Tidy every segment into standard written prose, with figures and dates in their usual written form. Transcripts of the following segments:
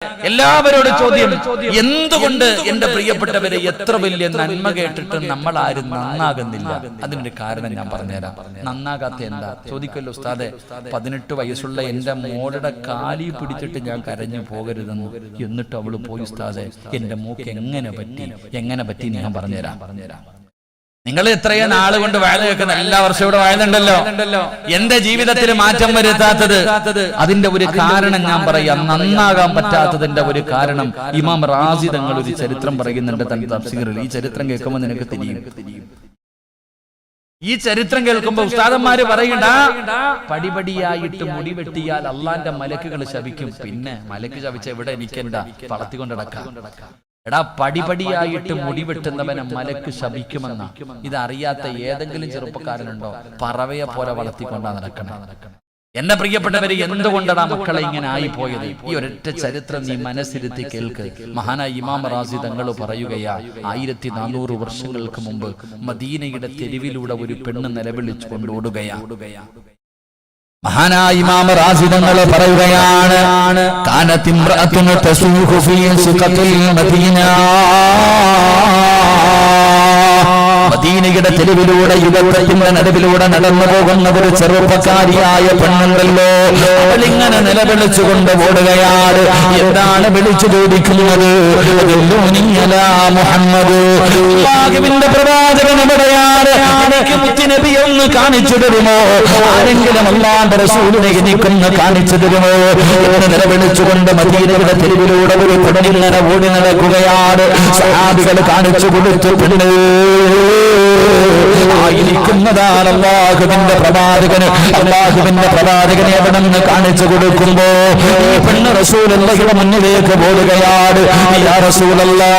എല്ലാവരോടും ചോദ്യം, എന്തുകൊണ്ട് എന്റെ പ്രിയപ്പെട്ടവരെ എത്ര വലിയ നന്മ കേട്ടിട്ട് നമ്മൾ ആരും നന്നാകുന്നില്ല? അതിനൊരു കാരണം ഞാൻ പറഞ്ഞുതരാം. നന്നാകാത്ത എന്താ ചോദിക്കല്ലോ ഉസ്താദെ. 18 വയസ്സുള്ള എന്റെ മോളുടെ കാലി പിടിച്ചിട്ട് ഞാൻ കരഞ്ഞു പോകരുതെന്ന്, എന്നിട്ട് അവള് പോയി ഉസ്താദെ എന്റെ മൂക്ക് എങ്ങനെ പറ്റി ഞാൻ പറഞ്ഞുതരാം. നിങ്ങൾ എത്രയോ നാള് കൊണ്ട് വാഴ കേൾക്കുന്ന, എല്ലാ വർഷവും ഇവിടെ വാഴുന്നുണ്ടല്ലോ. എന്റെ ജീവിതത്തിൽ മാറ്റം വരുത്താത്തത് അതിന്റെ ഒരു കാരണം ഞാൻ പറയാം. നന്നാകാൻ പറ്റാത്തതിന്റെ ഒരു കാരണം ഇമാം റാസി തങ്ങൾ ഒരു ചരിത്രം പറയുന്നുണ്ട് തന്റെ തഫ്സീറിൽ. ഈ ചരിത്രം കേൾക്കുമ്പോൾ നിനക്ക് തിരിയും. ഈ ചരിത്രം കേൾക്കുമ്പോ ഉസ്താദന്മാര് പറയണ്ട, പടിപടിയായിട്ട് മുടി വെട്ടിയാൽ അള്ളാന്റെ മലക്കുകൾ ശപിക്കും. പിന്നെ മലക്ക് ശപിച്ച എവിടെ എനിക്കെന്ത വളർത്തിക്കൊണ്ടടക്കാം. എടാ, പടിപടിയായിട്ട് മുടി വെട്ടുന്നവനെ മലക്ക് ശപിക്കുമെന്ന ഇതറിയാത്ത ഏതെങ്കിലും ചെറുപ്പക്കാരനുണ്ടോ? പറവയെ പോലെ വളർത്തിക്കൊണ്ടാ നടക്കണം. എന്റെ പ്രിയപ്പെട്ടവരെ, എന്തുകൊണ്ടാണ് മക്കളെ ഇങ്ങനെ ആയിപ്പോയത്? ഈ ഒരൊറ്റ ചരിത്രം നീ മനസ്സിരുത്തി കേൾക്ക്. മഹാനായ ഇമാം റാസി തങ്ങൾ പറയുകയാ, 1400 വർഷങ്ങൾക്ക് മുമ്പ് മദീനയുടെ തെരുവിലൂടെ ഒരു പെണ്ണ് നിലവിളിച്ചുകൊണ്ട് ഓടുകയാ. മഹാനായ ഇമാം റാസി തങ്ങൾ പറയുകയാണ്, കാനത്ത് ഇംറഅത്തുൻ തസൂഖു ഫീ സുഖത്തിൽ മദീന. മദീനയുടെ തെരുവിലൂടെ യുഗത്തിന്റെ നടുവിലൂടെ നടന്നു പോകുന്ന ഒരു ചെറുപ്പക്കാരിയായ പെണ്ണുണ്ടല്ലോ, അവളിങ്ങനെ നിലവിളിച്ചുകൊണ്ട് ഓടുകയാണ്. എന്താണ് വിളിച്ചു ചോദിക്കുന്നത്? മുഹമ്മദ്, അല്ലാഹുവിന്റെ പ്രവാചകൻ എവിടെയാണ്? എനിക്ക് മുത്തുനബിയെ ഒന്ന് കാണിച്ചു തരുമോ? ആരെങ്കിലും അല്ലാഹുവിന്റെ റസൂലിനെ എനിക്കൊന്ന് കാണിച്ചു തരുമോ എന്ന് നിലവിളിച്ചുകൊണ്ട് മദീനയുടെ തെരുവിലൂടെ ഒരു പെണ്ണിങ്ങനെ ഓടി നടക്കുകയാണ്. സഹാബികൾ കാണിച്ചു കൊടുത്തു. പെണ്ണ് ആയിരിക്കുന്നതാണ് അല്ലാഹുവിന്റെ പ്രവാചകനെ എവിടെ നിന്ന് കാണിച്ചു കൊടുക്കുമ്പോ ഈ പെണ്ണ് റസൂലുള്ളാഹിയുടെ മുന്നിലേക്ക് ഓടുകയാണ്. യാ റസൂലല്ലാഹ്,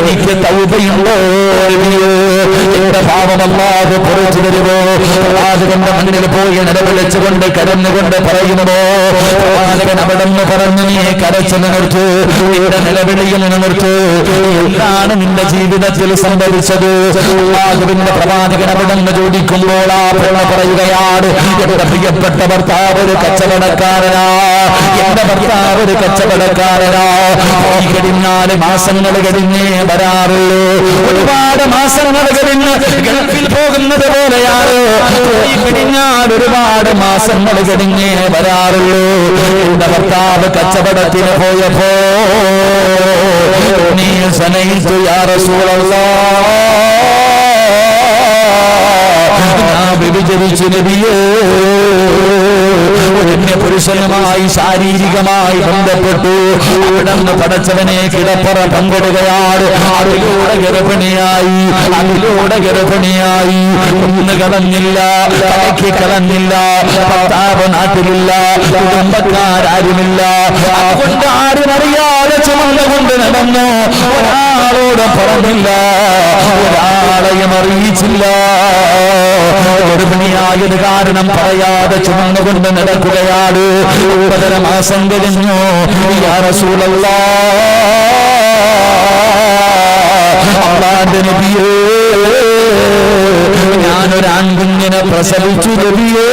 എനിക്ക് തൗബയുണ്ടോ? എന്റെ പാപമല്ലാതെ പുറത്തു തരുമോ? പ്രവാചകന്റെ മുന്നിൽ പോയി നിലവിളിച്ചുകൊണ്ട് കരഞ്ഞുകൊണ്ട് പറയുന്നതോ, പ്രവാചകൻ അവിടെ നിന്ന് പറഞ്ഞു, നീ കരച്ചു നിർത്തു, നിന്റെ നിലവിളിയിൽ നിർത്തു. എന്താണ് നിന്റെ ജീവിതത്തിൽ സംഭവിച്ചത്? അല്ലാഹുവിന്റെ പ്രവാചകൻ അവിടെ നിന്ന് ചോദിക്കുമ്പോൾ ആ പെണ്ണ് പറയുകയാണ്, എന്റെ പ്രിയപ്പെട്ട ഭർത്താവ് ഒരു കച്ചവടക്കാരനാ. എന്റെ ഭർത്താവ് ഒരു കച്ചവടക്കാരനാ. കഴിഞ്ഞാൽ മാസങ്ങൾ കഴിഞ്ഞേ വരാറുള്ളൂ. ഒരുപാട് മാസങ്ങൾ കഴിഞ്ഞ് ഗൾഫിൽ പോകുന്നത് പോലെയാണ്. കഴിഞ്ഞാൽ ഒരുപാട് മാസങ്ങൾ കഴിഞ്ഞേ വരാറുള്ളൂ. എന്റെ ഭർത്താവ് കച്ചവടത്തിന് പോയപ്പോ നീ സനയിച്ചു യാ റസൂലല്ലാഹ്, ഞാൻ വ്യഭിചരിച്ചു നബിയേ. പുരുഷനുമായി ശാരീരികമായി ബന്ധപ്പെട്ടു. അവിടുന്ന് പടച്ചവനെ കിടപ്പറ പങ്കിടുകയാണ്. അതിലൂടെ ഗർഭിണിയായി ഒന്ന് കളഞ്ഞില്ല, തലയ്ക്ക് കളഞ്ഞില്ല. ഭർത്താവ് നാട്ടിലില്ല, കുടുംബക്കാരുമില്ല. അതുകൊണ്ട് ആരുമറിയാതെ ചുമന്നുകൊണ്ട് നടന്നു. ഒരാളോട് പറഞ്ഞില്ല, ഒരാളെയും അറിയിച്ചില്ല. ഗർഭിണിയായത് കാരണം പറയാതെ ചുമന്നുകൊണ്ട് നടക്കുകയാണ്. 9 മാസം കഴിഞ്ഞു. യാ റസൂലല്ലാഹ്, അല്ലാഹുവിന്റെ നബിയേ, ഞാനൊരു ആൺകുഞ്ഞിനെ പ്രസവിച്ചു നബിയേ.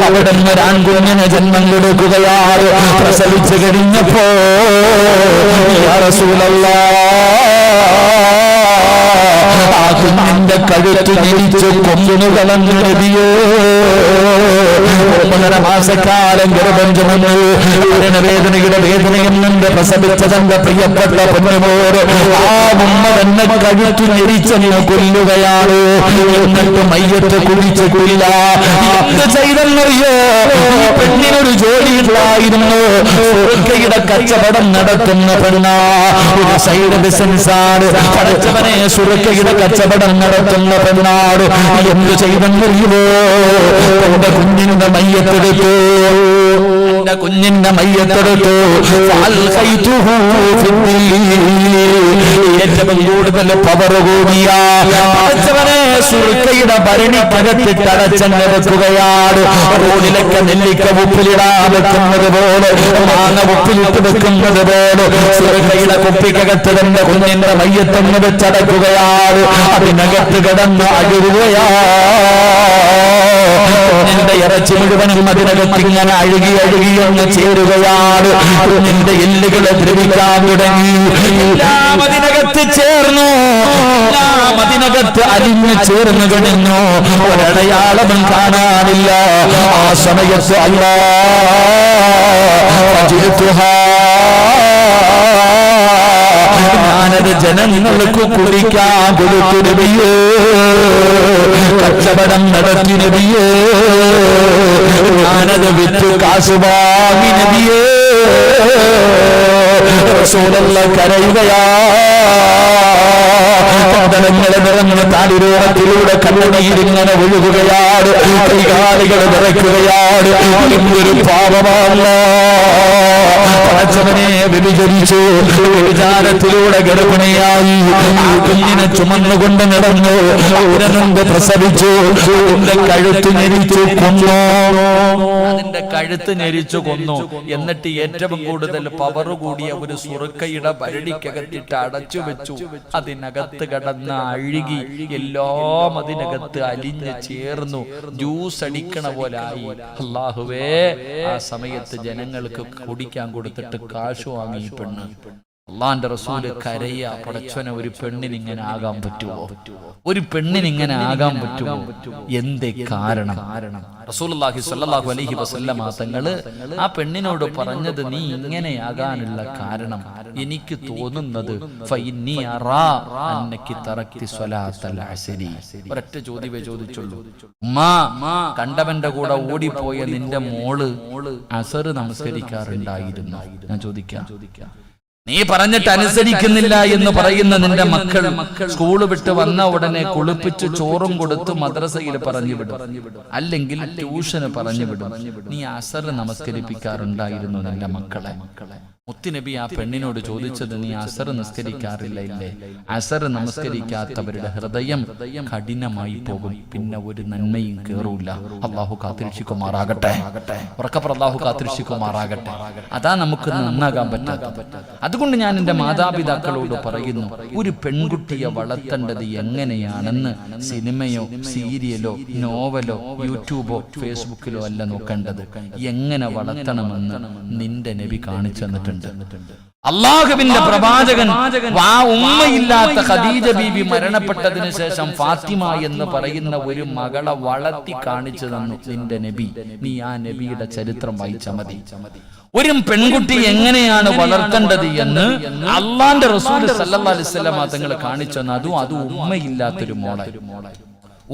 അവിടെ നിന്ന് ഒരു ആൺകുഞ്ഞിനെ ജന്മം കൊടുക്കുകയാണ്. പ്രസവിച്ചു കഴിഞ്ഞപ്പോ യാ റസൂലല്ലാഹ്, ആ കുഞ്ഞിന്റെ കഴുത്ത് ഞെരിച്ച് കൊമ്പുന്നു കളഞ്ഞു നബിയേ. 9 മാസക്കാലം ഗർഭം ചുമന്നു. വേദനയുടെ വേദനയും നിന്ന് പ്രസവിച്ച തന്റെ പ്രിയപ്പെട്ട പൊന്നുമോട് ആ ഉമ്മ തന്നെ കഴുത്തു ഞെരിച്ചെന്ന് കൊല്ലുകയാണ്. എന്നിട്ട് മയ്യത്ത് കുഴിച്ചിട്ടില്ല. എന്ത് ചെയ്തെന്നറിയോ? ഈ പെണ്ണിനൊരു ജോലിയില്ലായിരുന്നു. സുർക്കയുടെ കച്ചവടം നടത്തുന്ന പെണ്ണാ. ഒരു സൈഡ് ബിസിനസ്സാണ്. പഠിച്ചവനെ സുർക്കയുടെ കച്ചവടം നടത്തുന്ന പെണ്ണാട്. എന്ത് ചെയ്തെന്നറിയുമോ? എന്റെ കുഞ്ഞിന്റെ മയ്യത്തെടുത്തു. എന്റെ കുഞ്ഞിന്റെ മയ്യത്തെടുത്തു ഏറ്റവും കൂടുതൽ പവർ കൂടിയ സുർക്കയുടെ ഭരണിക്കകത്തിട്ട് അടച്ചങ്ങ് വെക്കുകയാണ്. റോഡിലൊക്കെ നെല്ലിക്ക ഉപ്പിലിടാൻ വെക്കുന്നത് പോലെ, മാങ്ങ ഉപ്പിലിട്ട് വെക്കുന്നത് പോലെ സുർക്കയുടെ കുപ്പിക്കകത്ത് തന്റെ കുഞ്ഞിന്റെ മയ്യത്തങ്ങ് വെച്ചടക്കുകയാണ്. അതിനകത്ത് കിടന്ന് അഴുകുകയാ. നിന്റെ ഇറച്ചി മുഴുവനും അതിനകത്ത് ഇങ്ങനെ അഴുകി അഴുകിയൊന്ന് ചേരുകയാണ്. നിന്റെ എല്ലുകളെ ദ്രവിക്കാൻ തുടങ്ങി. എല്ലാം അതിനകത്ത് ചേർന്നു, എല്ലാം അതിനകത്ത് അലിഞ്ഞു ചേർന്നു കഴിഞ്ഞു. ഒരടയാളവും കാണാനില്ല. ആ സമയത്ത് ഞാനത് ജനങ്ങൾക്ക് കുടിക്കാൻ കൊടുത്തു നബിയേ, കച്ചവടം നടത്തി നബിയേ, ഞാനത് വിറ്റ് കാശ് വാങ്ങി നബിയേ. റസൂലുള്ള കരയുകയാ. പന്തളങ്ങളെ നിറഞ്ഞ താടിരോളത്തിലൂടെ കണ്ണുനീരിങ്ങനെ ഒഴുകുകയാണ്. കൈകാലികൾ വിറയ്ക്കുകയാണ്. എന്തൊരു പാപമല്ല. പടച്ചവനെ വ്യഭിചരിച്ചു, വ്യഭിചാരത്തിലൂടെ ഗർഭിണിയായി. ആ കുഞ്ഞിനെ ചുമന്നുകൊണ്ട് നടന്നു. അതിനെ പ്രസവിച്ചു. അതിന്റെ കഴുത്ത് ഞെരിച്ചു കൊന്നു. അതിന്റെ കഴുത്ത് ഞെരിച്ചു കൊന്നു. എന്നിട്ട് ഏറ്റവും കൂടുതൽ പവർ കൂടിയ ഒരു സുറുക്കയുടെ ഭരണിക്കകത്തിട്ട് അടച്ചു വെച്ചു. അതിനകത്ത് കടന്ന് അഴുകി എല്ലാം അതിനകത്ത് അലിഞ്ഞ് ചേർന്നു. ജ്യൂസ് അടിക്കണ പോലായി. അല്ലാഹുവേ, ആ സമയത്ത് ജനങ്ങൾക്ക് കുടിക്കാൻ കൊടുത്തിട്ട് കാശ് വാങ്ങി പെണ്ണ്. അള്ളാന്റെ റസൂല് കരയ, പടച്ചവനെ ഒരു പെണ്ണിന് ഇങ്ങനെ ആകാൻ പറ്റുമോ? ഒരു പെണ്ണിന് ഇങ്ങനെ ആകാൻ പറ്റുമോ? എന്തേ കാരണം? റസൂലുള്ളാഹി സ്വല്ലല്ലാഹു അലൈഹി വസല്ലമ തങ്ങള് ആ പെണ്ണിനോട് പറഞ്ഞത്, നീ ഇങ്ങനെയാകാനുള്ള കാരണം എനിക്ക് തോന്നുന്നത് ഫഇന്നി അറാ അന്നകി തറക്തി സ്വലാത്തൽ അസ്രി. ഒരൊറ്റ ചോദ്യമേ ചോദിച്ചുള്ളൂ. ഉമ്മാ, കണ്ടവന്റെ കൂടെ ഓടിപ്പോയ നിന്റെ മോള് അസർ നമസ്കരിക്കാറുണ്ടായിരുന്നു. ഞാൻ ചോദിക്കാം, നീ പറഞ്ഞിട്ട് അനുസരിക്കുന്നില്ല എന്ന് പറയുന്ന നിന്റെ മക്കൾ സ്കൂള് വിട്ട് വന്ന ഉടനെ കുളിപ്പിച്ച് ചോറും കൊടുത്ത് മദ്രസയിൽ പറഞ്ഞു വിടും, അല്ലെങ്കിൽ ട്യൂഷന് പറഞ്ഞു വിടും. നീ അസർ നമസ്കരിപ്പിക്കാറുണ്ടായിരുന്നു നിന്റെ മക്കളെ? മുത്തുനബി ആ പെണ്ണിനോട് ചോദിച്ചത്, നീ അസർ നിസ്കരിക്കാറില്ല ഇല്ലേ? അസർ നമസ്കരിക്കാത്തവരുടെ ഹൃദയം കഠിനമായി പോകും, പിന്നെ ഒരു നന്മയും കേറൂല. അള്ളാഹു കാത്തിരക്ഷിക്കുമാറാകട്ടെ. ഉറക്കപ്പുറം അള്ളാഹു കാത്തിരക്ഷിക്കുമാറാകട്ടെ. അതാ നമുക്ക് നന്നാകാൻ പറ്റാത്ത. അതുകൊണ്ട് ഞാൻ എൻ്റെ മാതാപിതാക്കളോട് പറയുന്നു, ഒരു പെൺകുട്ടിയെ വളർത്തേണ്ടത് എങ്ങനെയാണെന്ന് സിനിമയോ സീരിയലോ നോവലോ യൂട്യൂബോ ഫേസ്ബുക്കിലോ അല്ല നോക്കേണ്ടത്. എങ്ങനെ വളർത്തണമെന്ന് നിന്റെ നബി കാണിച്ചു തന്നിട്ടുണ്ട്. അള്ളാഹുവിന്റെ പ്രവാചകൻ ഉമ്മയില്ലാത്ത ഖദീജ ബീവി മരണപ്പെട്ടതിന് ശേഷം ഫാത്തിമ എന്ന് പറയുന്ന ഒരു മകളെ വളർത്തി കാണിച്ചു തന്നു നിന്റെ നബി. നീ ആ നബിയുടെ ചരിത്രം വായിച്ചാൽ മതി. ഒരു പെൺകുട്ടി എങ്ങനെയാണ് വളർത്തേണ്ടത് എന്ന് അള്ളാന്റെ റസൂൽ സല്ലല്ലാഹു അലൈഹി വസല്ലം തങ്ങൾ കാണിച്ചു തന്നു. അതും ഉമ്മയില്ലാത്തൊരു മോളെ,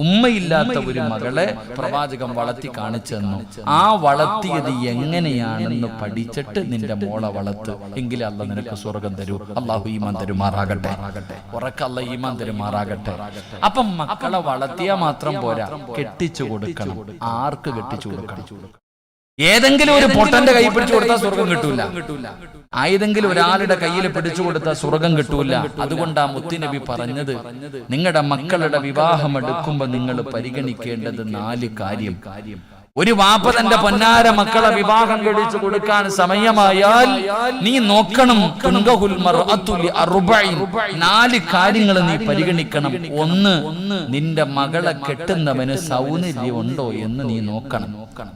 ഉമ്മയില്ലാത്ത ഒരു മകളെ പ്രവാചകൻ വളർത്തി കാണിച്ചു തന്നു. ആ വളർത്തിയത് എങ്ങനെയാണെന്ന് പഠിച്ചിട്ട് നിന്റെ മോളെ വളർത്ത്, എങ്കിലേ അള്ളാഹ് നിനക്ക് സ്വർഗം തരൂ. അള്ളാഹു ഈമാൻ തരുമാറാകട്ടെ. ഉറക്കെ അള്ളാഹ് ഈമാൻ തരുമാറാകട്ടെ. അപ്പം മക്കളെ വളർത്തിയാൽ മാത്രം പോരാ, കെട്ടിച്ചു കൊടുക്കണം. ആർക്ക് കെട്ടിച്ചു കൊടുക്കണം? ഏതെങ്കിലും ഒരു പൊട്ടന്റെ കൈ പിടിച്ചു കൊടുത്താൽ സ്വർഗം കിട്ടൂല. ആയതെങ്കിലും ഒരാളുടെ കയ്യിൽ പിടിച്ചു കൊടുത്താൽ സ്വർഗം കിട്ടൂല. അതുകൊണ്ടാ മുത്തുനബി പറഞ്ഞത്, നിങ്ങളുടെ മക്കളുടെ വിവാഹം എടുക്കുമ്പോൾ നിങ്ങൾ പരിഗണിക്കേണ്ടത് 4 കാര്യം. ഒരു വാപ്പ തന്റെ പൊന്നാര മക്കളെ വിവാഹം കഴിച്ചു കൊടുക്കാൻ സമയമായാൽ നീ നോക്കണം, 4 കാര്യങ്ങൾ നീ പരിഗണിക്കണം. 1, നിന്റെ മകളെ കെട്ടുന്നവന് സൗന്ദര്യമുണ്ടോ എന്ന് നീ നോക്കണം.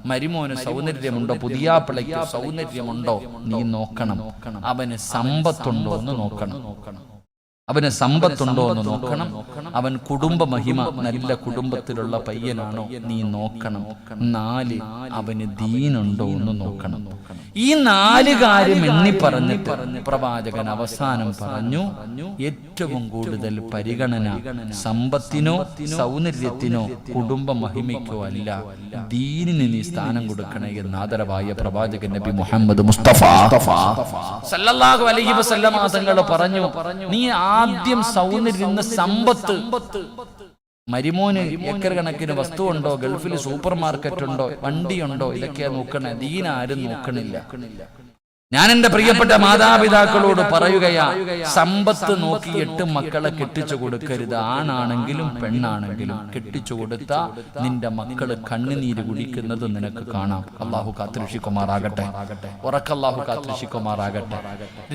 മരുമോന് സൗന്ദര്യമുണ്ടോ, പുതിയാപ്പിളയ്ക്ക് സൗന്ദര്യമുണ്ടോ നീ നോക്കണം. അവന് സമ്പത്തുണ്ടോ എന്ന് നോക്കണം. അവന് സമ്പത്തുണ്ടോ എന്ന് നോക്കണം. അവൻ കുടുംബ മഹിമ, നല്ല കുടുംബത്തിലുള്ള പയ്യനാണോ നീ നോക്കണം. 4, അവന് ദീനുണ്ടോ എന്ന് നോക്കണം. ഈ 4 കാര്യം എണ്ണി പറഞ്ഞിട്ട് പ്രവാചകൻ അവസാനം പറഞ്ഞു, ഏറ്റവും കൂടുതൽ പരിഗണന സമ്പത്തിനോ സൗന്ദര്യത്തിനോ കുടുംബ മഹിമയ്ക്കോ അല്ല, ദീനിന് നീ സ്ഥാനം കൊടുക്കണേ എന്ന് ആദരവായ പ്രവാചകൻ നബി മുഹമ്മദ് മുസ്തഫ സല്ലല്ലാഹു അലൈഹി വസല്ലം തങ്ങൾ പറഞ്ഞു, നീ ആദ്യം സൗന്ദര്യം, സമ്പത്ത്. മരുമോന് ഏക്കർ കണക്കിന് വസ്തു ഉണ്ടോ, ഗൾഫിൽ സൂപ്പർ മാർക്കറ്റ് ഉണ്ടോ, വണ്ടിയുണ്ടോ, ഇതൊക്കെ നോക്കണേ. ദീൻ ആരും നോക്കണില്ല. ഞാൻ എന്റെ പ്രിയപ്പെട്ട മാതാപിതാക്കളോട് പറയുകയാ, സമ്പത്ത് നോക്കി 8 മക്കളെ കെട്ടിച്ചു കൊടുക്കരുത്. ആണാണെങ്കിലും പെണ്ണാണെങ്കിലും കെട്ടിച്ചു കൊടുത്താ നിന്റെ മക്കള് കണ്ണുനീര് കുടിക്കുന്നത് നിനക്ക് കാണാം. അള്ളാഹു കാത്തുരക്ഷിക്കുമാറാകട്ടെ, ഉറക്കല്ലാഹു കാത്തുരക്ഷിക്കുമാറാകട്ടെ.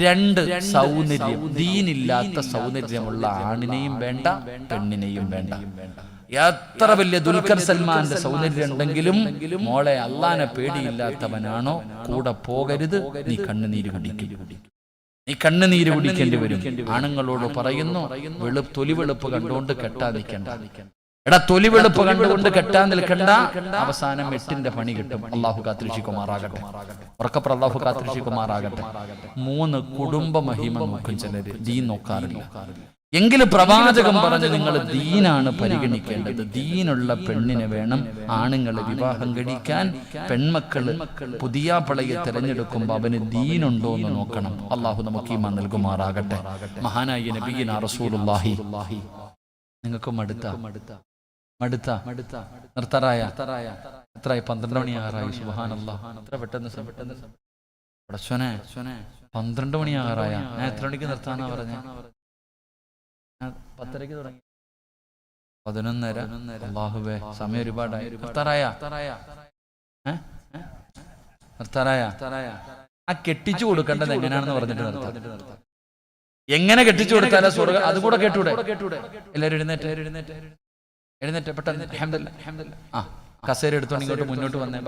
2 സൗന്ദര്യം, ദീനില്ലാത്ത സൗന്ദര്യമുള്ള ആണിനെയും വേണ്ട, പെണ്ണിനെയും വേണ്ട. എത്ര വലിയ ദുൽഖർ സൽമാന്റെ സൗന്ദര്യം ഉണ്ടെങ്കിലും മോളെ അള്ളാനെ പേടിയില്ലാത്തവനാണോ കൂടെ പോകരുത്. നീ കണ്ണുനീര് കുടിക്കും, നീ കണ്ണുനീര് കുടിക്കേണ്ടി വരും. ആണുങ്ങളോട് പറയുന്നു, തൊലിവെളുപ്പ് കണ്ടുകൊണ്ട് കെട്ടാൻ നിൽക്കണ്ട. എടാ, തൊലിവെളുപ്പ് കണ്ടുകൊണ്ട് കെട്ടാൻ നിൽക്കണ്ട. അവസാനം 8ന്റെ പണി കിട്ടും. അള്ളാഹു കാത്തുരക്ഷിക്കുമാറാകട്ടെ, ഉറക്കപ്പുറ അള്ളാഹു കാത്തുരക്ഷിക്കുമാറാകട്ടെ. 3 കുടുംബ മഹിമ നോക്കും ചിലര്, ദീൻ നോക്കാറില്ല. എങ്കിലും പ്രവാചകൻ പറഞ്ഞു, നിങ്ങൾ ദീനാണ് പരിഗണിക്കേണ്ടത്. ദീനുള്ള പെണ്ണിനെ വേണം ആണുങ്ങളെ വിവാഹം കഴിക്കാൻ. പെൺമക്കള് പുതിയ പളയെ തിരഞ്ഞെടുക്കുമ്പോൾ അവന് ദീനുണ്ടോ എന്ന് നോക്കണം. അള്ളാഹു നമുക്ക് ഈമാൻ നൽകുമാറാകട്ടെ. മഹാനായ നബിയിന റസൂലുള്ളാഹി. നിങ്ങൾക്ക് മടുത്ത നിർത്താറായ എത്രയായി? 12 മണിയാറായി. സുബ്ഹാനല്ലാഹ്, എത്ര പെട്ടെന്ന് 12 മണിയാറായ. ഞാൻ എത്ര മണിക്ക് നിർത്താനാ പറഞ്ഞ? 10:30 തുടങ്ങി, 11:30. അല്ലാഹുവേ, സമയം ഒരുപാടായി. നിർത്താറായ? ആ കെട്ടിച്ചു കൊടുക്കേണ്ടത് എങ്ങനെയാണെന്ന് പറഞ്ഞിട്ട് നിർത്താം. എങ്ങനെ കെട്ടിച്ചു കൊടുത്താലും സ്വർഗ്ഗം, അതുകൂടെ കേട്ടൂടെ? എല്ലാവരും എഴുന്നേറ്റ് പെട്ടെന്ന്. അൽഹംദുലില്ലാഹ്. ആ കസേര എടുത്തോണ്ട് ഇങ്ങോട്ട് മുന്നോട്ട് വന്നേ.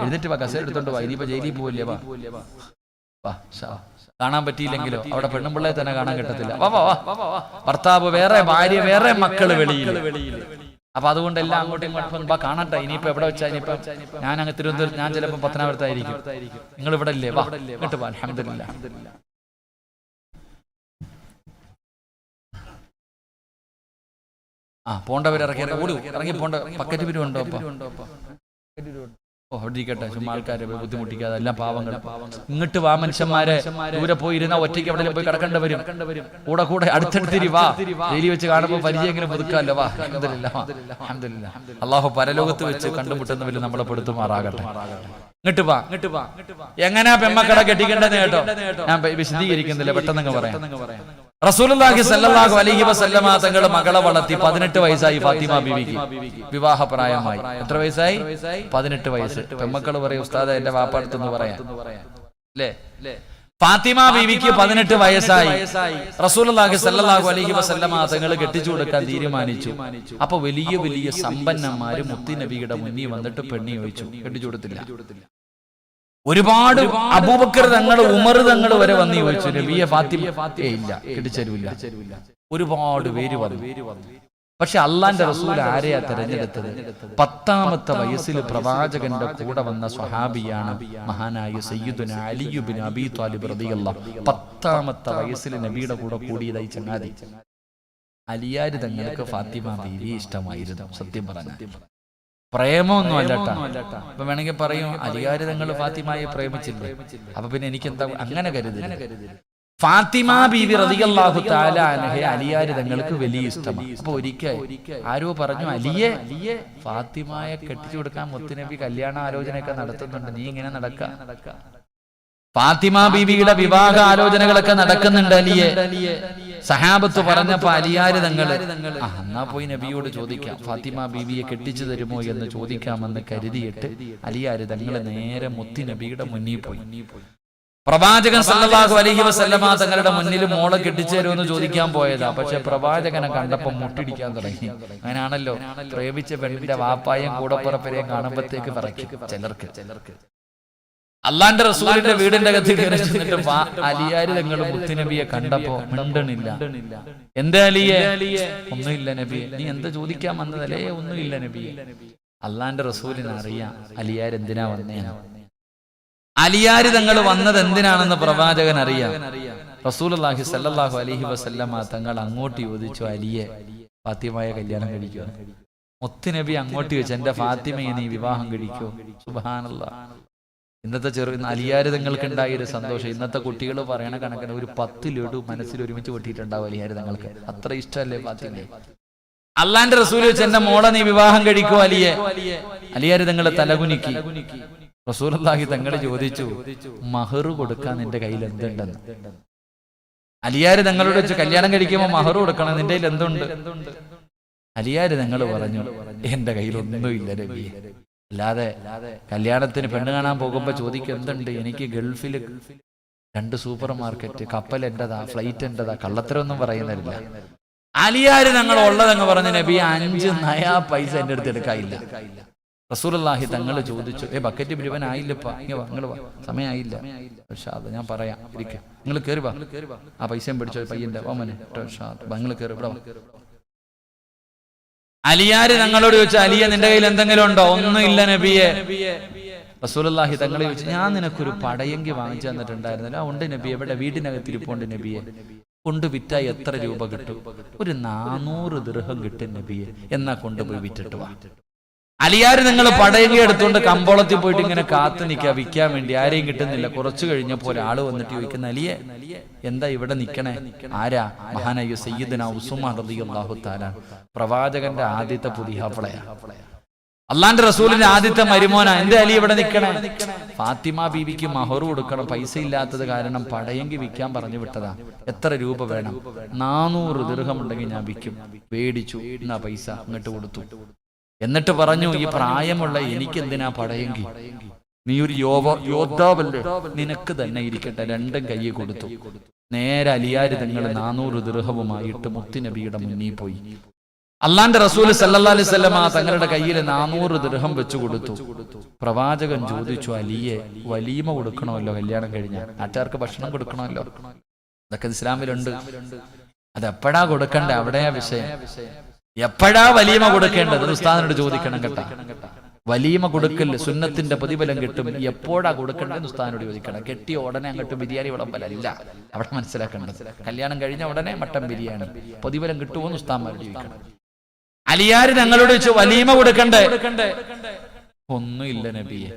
എഴുന്നേറ്റ് വാ, കസേര എടുത്തോണ്ട് വാ. ഇനിയിപ്പോ ജയിലിൽ പോവില്ലേ? വാ. കാണാൻ പറ്റിയില്ലെങ്കിലോ അവിടെ പെണ്ണുമ്പിള്ളയെ തന്നെ കാണാൻ കിട്ടത്തില്ല. ഭർത്താവ് വേറെ, ഭാര്യ വേറെ, മക്കള് വെളിയിൽ. അപ്പൊ അതുകൊണ്ട് എല്ലാം അങ്ങോട്ടും ഇങ്ങോട്ടും കാണട്ടെ. ഇനിയിപ്പോ എവിടെ വെച്ചാ? ഇനിയിപ്പോ ഞാൻ അങ്ങ് തിരുവനന്തപുരം, ഞാൻ ചിലപ്പോ പത്തനാപുരത്തായിരിക്കും. നിങ്ങൾ ഇവിടെ ഇല്ലേ? വാ, ഇങ്ങോട്ട് വാ. അൽഹംദുലില്ലാഹ്. പോണ്ടവർ ഇറങ്ങി പോണ്ട. പക്കറ്റ് പിരിവുണ്ടോ? അവിടെ ഇരിക്കട്ടെ, ചുമ്മാ ആൾക്കാരെ ബുദ്ധിമുട്ടിക്കാതെ. എല്ലാം പാവങ്ങൾ. ഇങ്ങോട്ട് വാ മനുഷ്യന്മാരെ. ദൂരെ പോയിരുന്ന ഒറ്റയ്ക്ക് എവിടെ പോയി കിടക്കേണ്ടി വരും. കൂടെ അടുത്തടുത്തിരി വാ. ഡെയിലി വെച്ച് കാണുമ്പോൾ പരിചയമെങ്കിലും പുതുക്കാമല്ലോ. വാ. അൽഹംദുലില്ലാഹ്. അല്ലാഹു പരലോകത്ത് വെച്ച് കണ്ടുമുട്ടുന്നവരിൽ നമ്മളെ പെടുത്തുമാറാകട്ടെ. ഇങ്ങോട്ട് വാ. എങ്ങനെയാ പെമ്മക്കളെ കെട്ടിക്കേണ്ടത് കേട്ടോ? ഞാൻ വിശദീകരിക്കുന്നില്ല, പെട്ടെന്ന് പറയാം. റസൂലുള്ളാഹി സ്വല്ലല്ലാഹു അലൈഹി വസല്ലമ തങ്ങൾ മകളെ വളർത്തി. 18 വയസ്സായി ഫാത്തിമ ബീവിക്ക് വിവാഹപ്രായമായി. എത്ര വയസ്സായി? 18 വയസ്സ്. പെമ്മക്കൾ പറയും, ഉസ്താദ് എന്റെ വാപ്പടുത്തെന്ന് പറയാം അല്ലേ? ഫാത്തിമ ബീവിക്ക് 18 വയസ്സായി. റസൂലുള്ളാഹി സ്വല്ലല്ലാഹു അലൈഹി വസല്ലമ തങ്ങൾ കെട്ടിച്ചു കൊടുക്കാൻ തീരുമാനിച്ചു. അപ്പൊ വലിയ വലിയ സമ്പന്നന്മാര് മുത്തി നബിയുടെ മുന്നിൽ വന്നിട്ട് പെണ്ണി ചോദിച്ചു. കെട്ടിച്ചു കൊടുത്തില്ല. ഒരുപാട് അബൂബക്കർ തങ്ങൾ, ഉമർ തങ്ങൾ വരെ വന്ന് ചോദിച്ചു, നബിയെ ഫാത്തിമ ഇല്ല, കെട്ടിച്ചേരൂല്ല. ഒരുപാട് പേര് വന്നു. പക്ഷെ അള്ളാന്റെ റസൂൽ ആരെയാ തെരഞ്ഞെടുത്തത്? 10ാമത്തെ വയസ്സിൽ പ്രവാചകന്റെ കൂടെ വന്ന സ്വഹാബിയാണ് മഹാനായ സയ്യിദുന അലി ഇബ്നു അബീ ത്വാലിബ് റളിയല്ലാഹു. 10ാമത്തെ വയസ്സിൽ നബിയുടെ കൂടെ കൂടിയതായി ചങ്ങാതി. അലിയാര് തങ്ങൾക്ക് ഫാത്തിമ ബീവി ഇഷ്ടമായിരുന്നു. സത്യം പറഞ്ഞ പ്രേമൊന്നും അല്ലട്ടാ. അപ്പൊ വേണമെങ്കിൽ പറയും, അലിയാര് തങ്ങൾ ഫാത്തിമയെ പ്രേമിച്ചില്ലേ? അപ്പൊ പിന്നെ എനിക്കെന്താ അങ്ങനെ കരുതരുത്. ഫാത്തിമ ബീവി റളിയല്ലാഹു തആല അൻഹയെ അലിയാര് തങ്ങൾക്ക് വലിയ ഇഷ്ടമാണ്. അപ്പൊ ഒരിക്കൽ ആരോ പറഞ്ഞു, അലിയെ ഫാത്തിമയെ കെട്ടിച്ചു കൊടുക്കാൻ മുത്തുനബി കല്യാണ ആലോചനയൊക്കെ നടത്തുന്നുണ്ട്, നീ ഇങ്ങനെ നടക്ക? ഫാത്തിമ ബീവിയുടെ വിവാഹ ആലോചനകളൊക്കെ നടക്കുന്നുണ്ട് അലിയെ. സഹാബത്ത് പറഞ്ഞപ്പോ അലിയാര് തങ്ങള്, എന്നാ പോയി നബിയോട് ചോദിക്കാം, ഫാത്തിമ ബീവിയെ കെട്ടിച്ചു തരുമോ എന്ന് ചോദിക്കാമെന്ന് കരുതിയിട്ട് അലിയാര് തങ്ങള് നേരെ മുത്തി നബിയുടെ മുന്നിൽ പോയി. പ്രവാചകൻ സല്ലല്ലാഹു അലൈഹി വസല്ലമ തങ്ങളുടെ മുന്നിൽ മോളെ കെട്ടിച്ചേരുമെന്ന് ചോദിക്കാൻ പോയതാ. പക്ഷെ പ്രവാചകനെ കണ്ടപ്പോ മുട്ടിടിക്കാൻ തുടങ്ങി. അങ്ങനെയാണല്ലോ, പ്രേമിച്ച പെണ്ണിന്റെ വാപ്പായും കൂടപ്പുറപ്പരെയും കാണുമ്പോഴത്തേക്ക് പറയ്ക്കും ചിലർക്ക്. അള്ളാന്റെ റസൂലിന്റെ വീടിന്റെ അകത്ത് കയറി ചെന്നിട്ട് അലിയാര് തങ്ങൾ മുത്തുനബിയെ കണ്ടപ്പോ മിണ്ടണില്ല. എന്താ അലിയെ? ഒന്നുമില്ല നബി. നീ എന്താ ചോദിക്കാൻ വന്നതല്ലേ? ഒന്നുമില്ല നബി. അള്ളാന്റെ റസൂലിന് അറിയാം അലിയാർ എന്തിനാ വന്നേന്ന്. അലിയാര് തങ്ങൾ വന്നത് എന്തിനാണെന്ന് പ്രവാചകൻ അറിയാം. റസൂലുള്ളാഹി സ്വല്ലല്ലാഹു അലൈഹി വസല്ലമ തങ്ങൾ അങ്ങോട്ട് ചോദിച്ചു, അലിയെ ഫാത്തിമയെ കല്യാണം കഴിക്കോ? മുത്തുനബി അങ്ങോട്ട് ചോദിച്ചു, എന്റെ ഫാത്തിമയെ നീ വിവാഹം കഴിക്കോ? സുബ്ഹാനല്ലാഹ്. ഇന്നത്തെ അലിയാര് തങ്ങൾക്ക് ഉണ്ടായ ഒരു സന്തോഷം ഇന്നത്തെ കുട്ടികൾ പറയണ കണക്കിന് ഒരു 10 ലഡു മനസ്സിൽ ഒരുമിച്ച് പൊട്ടിയിട്ടുണ്ടാവും അലിയാര് തങ്ങൾക്ക്. അത്ര ഇഷ്ടമല്ലേ ഫാത്തിമയെ? അള്ളാന്റെ റസൂൽ വെച്ച് എന്റെ മോളെ നീ വിവാഹം കഴിക്കോ അലിയെ? അലിയാര് തങ്ങളെ തലകുനിക്കി. റസൂലുള്ളാഹി തങ്ങൾ ചോദിച്ചു, മഹർ കൊടുക്കാൻ നിന്റെ കയ്യിൽ എന്തുണ്ടെന്ന്. അലിയാര് തങ്ങളോട് വെച്ച് കല്യാണം കഴിക്കുമ്പോൾ മഹർ കൊടുക്കണം, നിന്റെ കയ്യിൽ എന്തുണ്ട്? അലിയാര് തങ്ങൾ പറഞ്ഞു, എന്റെ കയ്യിൽ ഒന്നുമില്ല നബിയെ. അല്ലാതെ കല്യാണത്തിന് പെണ്ണ് കാണാൻ പോകുമ്പോ ചോദിക്കും എന്തുണ്ട്? എനിക്ക് ഗൾഫിൽ 2 സൂപ്പർ മാർക്കറ്റ്, കപ്പൽ എന്റേതാ, ഫ്ലൈറ്റ് എന്റേതാ, കള്ളത്തരമൊന്നും പറയുന്നില്ല. അലിയാര് തങ്ങൾ ഉള്ളതങ്ങ് പറഞ്ഞു, നബി 5 നയാ പൈസ എന്റെ അടുത്ത് എടുക്കാനില്ല. റസൂലുള്ളാഹി തങ്ങൾ ചോദിച്ചു, ബക്കറ്റ് മുഴുവൻ ആയില്ലപ്പാ, നിങ്ങൾ സമയമായില്ല. ഞാൻ പറയാം, ഇരിക്കാം, നിങ്ങൾ കയറി വാ, ആ പൈസയും പിടിച്ചോ പയ്യന്റെ ഓമനെ, നിങ്ങൾ കയറി ഇവിടെ. അലിയാര് തങ്ങളോട് ചോദിച്ചു, അലിയ നിന്റെ കയ്യിൽ എന്തെങ്കിലും ഉണ്ടോ? ഒന്നുമില്ല നബിയെ. റസൂലുള്ളാഹി തങ്ങളെ ചോദിച്ചു, ഞാൻ നിനക്കൊരു പടയെങ്കി വാങ്ങിച്ചു തന്നിട്ടുണ്ടായിരുന്നല്ലോ. ഉണ്ട് നബിയെ, എവിടെ? വീടിനകത്ത് ഇരിപ്പുണ്ട് നബിയെ. കൊണ്ട് വിറ്റായി എത്ര രൂപ കിട്ടും? ഒരു 400 ദിർഹം കിട്ടും നബിയെ. എന്നാ കൊണ്ടുപോയി വിറ്റിട്ട് വാ. അലിയാര് നിങ്ങൾ പടയെങ്കി എടുത്തുകൊണ്ട് കമ്പോളത്തിൽ പോയിട്ട് ഇങ്ങനെ കാത്തു നിൽക്കുക വിൽക്കാൻ വേണ്ടി. ആരെയും കിട്ടുന്നില്ല. കുറച്ചു കഴിഞ്ഞപ്പോ ഒരാള് വന്നിട്ട് ചോദിക്കുന്ന, അലിയെ എന്താ ഇവിടെ നിക്കണേ? ആരാ? മഹാനായ സയ്യിദുനാ ഉസ്മാൻ റളിയല്ലാഹു തആല, പ്രവാചകന്റെ ആദ്യത്തെ പുതിയാപ്ലയാ, അള്ളാന്റെ റസൂലിന്റെ ആദ്യത്തെ മരുമോനാ. എന്റെ അലി ഇവിടെ നിക്കണേ? ഫാത്തിമ ബീവിക്ക് മഹർ കൊടുക്കണം, പൈസ ഇല്ലാത്തത് കാരണം പടയെങ്കി വിൽക്കാൻ പറഞ്ഞു വിട്ടതാ. എത്ര രൂപ വേണം? 400 ദിർഹം ഉണ്ടെങ്കിൽ ഞാൻ വിൽക്കും. മേടിച്ചു. എന്നാ പൈസ അങ്ങോട്ട് കൊടുത്തു. എന്നിട്ട് പറഞ്ഞു, ഈ പ്രായമുള്ള എനിക്ക് എന്തിനാ പടയെങ്കി? നീ ഒരു യോദ്ധാവല്ലേ, നിനക്ക് തന്നെ ഇരിക്കട്ടെ. 2 കൈ കൊടുത്തു. നേരെ അലിയാര് തങ്ങൾ 400 ദിർഹവുമായിട്ട് മുത്തുനബിയുടെ മുന്നിൽ പോയി. അള്ളാന്റെ റസൂൽ സല്ലല്ലാഹു അലൈഹി വസല്ലം തങ്ങളുടെ കയ്യിൽ 400 ദിർഹം വെച്ചു കൊടുത്തു. പ്രവാചകൻ ചോദിച്ചു, അലിയെ വലീമ കൊടുക്കണമല്ലോ കല്യാണം കഴിഞ്ഞാൽ, നാട്ടുകാർക്ക് ഭക്ഷണം കൊടുക്കണമല്ലോ, ഇതൊക്കെ ഇസ്ലാമിലുണ്ട്. അതെപ്പോഴാ കൊടുക്കണ്ടേ? അവിടെയാ വിഷയം. എപ്പോഴാ വലീമ കൊടുക്കേണ്ടത്? ഉസ്താദിനോട് ചോദിക്കണം കേട്ടാ. വലീമ കൊടുക്കൽ സുന്നത്തിന്റെ പ്രതിഫലം കിട്ടും. എപ്പോഴാ കൊടുക്കേണ്ടത് ഉസ്താദിനോട് ചോദിക്കണം. കെട്ടിയ ഉടനെ അങ്ങോട്ട് ബിരിയാണി വിളമ്പലല്ല, അവിടെ മനസ്സിലാക്കേണ്ടത്. കല്യാണം കഴിഞ്ഞ ഉടനെ മട്ടൻ ബിരിയാണി പ്രതിഫലം കിട്ടുമോന്ന് ഉസ്താദ്മാരോട് ചോദിക്കണം. അലിയാര് ഞങ്ങളോട് ചോദിച്ചു, വലീമ കൊടുക്കണ്ടേ? ഒന്നുമില്ല നബിയെ.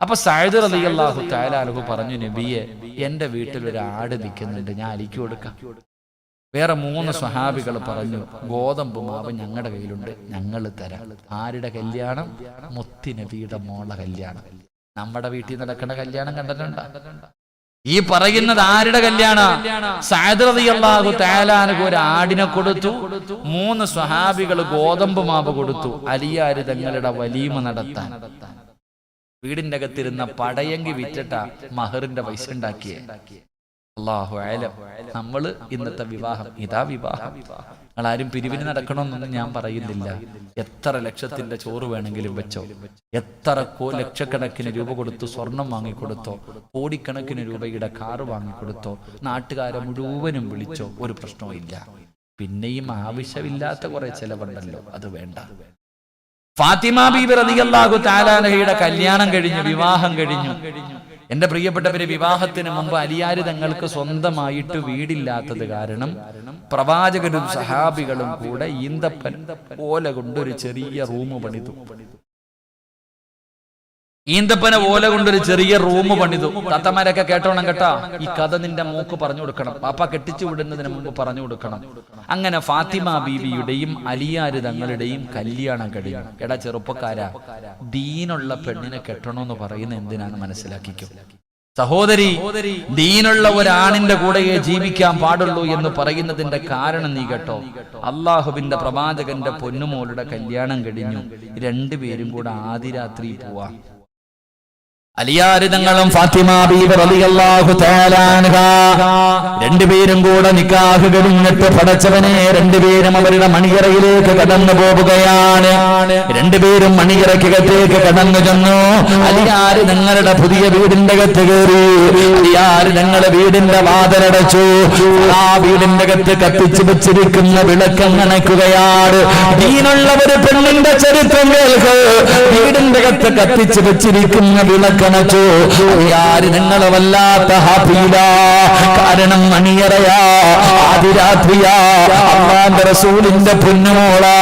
അപ്പൊ സഅദ് റളിയല്ലാഹു തആല അൻഹു പറഞ്ഞു, നബിയെ എന്റെ വീട്ടിൽ ഒരു ആട് നിൽക്കുന്നുണ്ട്, ഞാൻ അലിക്ക് കൊടുക്കാം. വേറെ 3 സ്വഹാബികൾ പറഞ്ഞു, ഗോതമ്പ് മാവ് ഞങ്ങളുടെ കയ്യിലുണ്ട്, ഞങ്ങൾ തരാം. ആരുടെ കല്യാണം? മുത്തുനബിയുടെ മോളുടെ കല്യാണം. നമ്മുടെ വീട്ടിൽ നടക്കേണ്ട കല്യാണം കണ്ടിട്ടുണ്ടോ? ഈ പറയുന്നത് ആരുടെ കല്യാണം? സഅദ് റളിയല്ലാഹു തആല അൻഹു ഒരു ആടിനെ കൊടുത്തു. 3 സ്വഹാബികൾ ഗോതമ്പ് മാവ് കൊടുത്തു. അലിയാര് തങ്ങളുടെ വലീമ നടത്താൻ. വീടിന്റെ അകത്തിരുന്ന പടയെങ്കി വിറ്റിട്ട മഹറിന്റെ പൈസ ഉണ്ടാക്കിയേ. അല്ലാഹു അഅലം. നമ്മള് ഇന്നത്തെ വിവാഹം, ഇതാ വിവാഹം. നിങ്ങളാരും പിരിവിന് നടക്കണമെന്നൊന്നും ഞാൻ പറയുന്നില്ല. എത്ര ലക്ഷത്തിന്റെ ചോറ് വേണമെങ്കിലും വെച്ചോ, എത്ര ലക്ഷക്കണക്കിന് രൂപ കൊടുത്തു സ്വർണം വാങ്ങിക്കൊടുത്തോ, കോടിക്കണക്കിന് രൂപയുടെ കാറ് വാങ്ങിക്കൊടുത്തോ, നാട്ടുകാരെ മുഴുവനും വിളിച്ചോ, ഒരു പ്രശ്നവും ഇല്ല. പിന്നെയും ആവശ്യമില്ലാത്ത കുറെ ചെലവുണ്ടല്ലോ, അത് വേണ്ട. ഫാത്തിമ ബീബി റളിയല്ലാഹു തആല അൻഹയുടെ കല്യാണം കഴിഞ്ഞു, വിവാഹം കഴിഞ്ഞു. എന്റെ പ്രിയപ്പെട്ടവരെ, വിവാഹത്തിന് മുമ്പ് അലിയാര് തങ്ങൾക്ക് സ്വന്തമായിട്ട് വീടില്ലാത്തത് കാരണം പ്രവാചകരും സഹാബികളും കൂടെ ഈന്തപ്പൻ ഓല കൊണ്ടൊരു ചെറിയ റൂം പണിതു. ഈന്തപ്പന ഓല കൊണ്ടൊരു ചെറിയ റൂം പണിതു. താത്തമാരൊക്കെ കേട്ടോണം കേട്ടാ. ഈ കഥ നിന്റെ മോക്ക് പറഞ്ഞു കൊടുക്കണം, പാപ്പ കെട്ടിച്ചു വിടുന്നതിന് മുമ്പ് പറഞ്ഞു കൊടുക്കണം. അങ്ങനെ ഫാത്തിമ ബീവിയുടെയും അലിയാര് തങ്ങളുടെയും കല്യാണം കഴിഞ്ഞു. എടാ ചെറുപ്പക്കാരാ, ദീനുള്ള പെണ്ണിനെ കെട്ടണമെന്ന് പറയുന്ന എന്തിനാണ് മനസ്സിലാക്കിക്കും. സഹോദരി, ദീനുള്ള ഒരാണിന്റെ കൂടെയേ ജീവിക്കാൻ പാടുള്ളൂ എന്ന് പറയുന്നതിന്റെ കാരണം നീ കേട്ടോ. അള്ളാഹുവിന്റെ പ്രവാചകന്റെ പൊന്നുമോളുടെ കല്യാണം കഴിഞ്ഞു. 2 പേരും കൂടെ ആദിരാത്രി പോവാ. അലിയാര് തങ്ങളും ഫാത്തിമ ബീബി റളിയല്ലാഹു തആല അൻഹാ 2 പേരും കൂടെ നിക്കാഹ് കഴിഞ്ഞിട്ട് പടച്ചവനെ 2 പേരും അവരുടെ മണിയറയിലേക്ക് കടന്നു പോവുകയാണ്. 2 പേരും മണിയറയ്ക്കകത്തേക്ക് കടന്നു ചെന്നു. അലിയാര് ഞങ്ങളുടെ പുതിയ വീടിന്റെ അകത്ത് കയറി. അലിയാര് ഞങ്ങളുടെ വീടിന്റെ വാതിലടച്ചു. ആ വീടിന്റെ അകത്ത് കത്തിച്ചു വെച്ചിരിക്കുന്ന വിളക്കം അണയ്ക്കുകയാണ്. ദീനുള്ള ഒരു പെണ്ണിന്റെ ചരിത്രം കേൾക്ക്. വീടിന്റെ അകത്ത് കത്തിച്ചു വെച്ചിരിക്കുന്ന വിളക്ക് വിളക്കണച്ചു. ആര് നിങ്ങളെ വല്ലാത്ത ഹാപ്പിയില. കാരണം മണിയറയാ, ആദിരാത്രിയാ, അല്ലാഹുവിന്റെ റസൂലിന്റെ പൊന്നുമോളാ.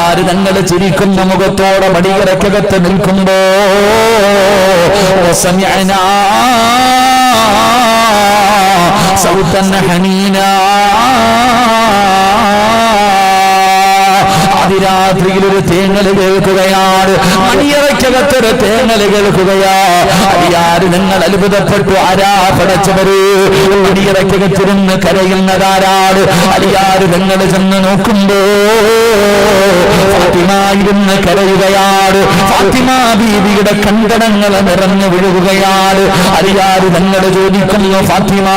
ആര് നിങ്ങള് ചിരിക്കുന്ന മുഖത്തോടെ മണിയറക്കകത്ത് നിൽക്കുമ്പോ സമയനാ സൗതൻ ഹനീനാ, അതിരാത്രിയിൽ ഒരു തേങ്ങല് കേൾക്കുകയാണ്. മണിയറയ്ക്കകത്തൊരു തേങ്ങല് കേൾക്കുകയാ. അടിയാര് നിങ്ങൾ അത്ഭുതപ്പെട്ടു. ആരാ പടച്ചവര്? മണിയറയ്ക്കകത്തിരുന്ന് കരയുന്നതാരാണ്? അടിയാര് നിങ്ങൾ ചെന്ന് നോക്കുമ്പോ ഫാത്തിമ ഇരുന്ന് കരയുകയാണ്. ഫാത്തിമ ബീവിയുടെ കണ്ടടങ്ങൾ നിറഞ്ഞു വീഴുകയാണ്. അടിയാര് നിങ്ങൾ ചോദിക്കുന്നു, ഫാത്തിമ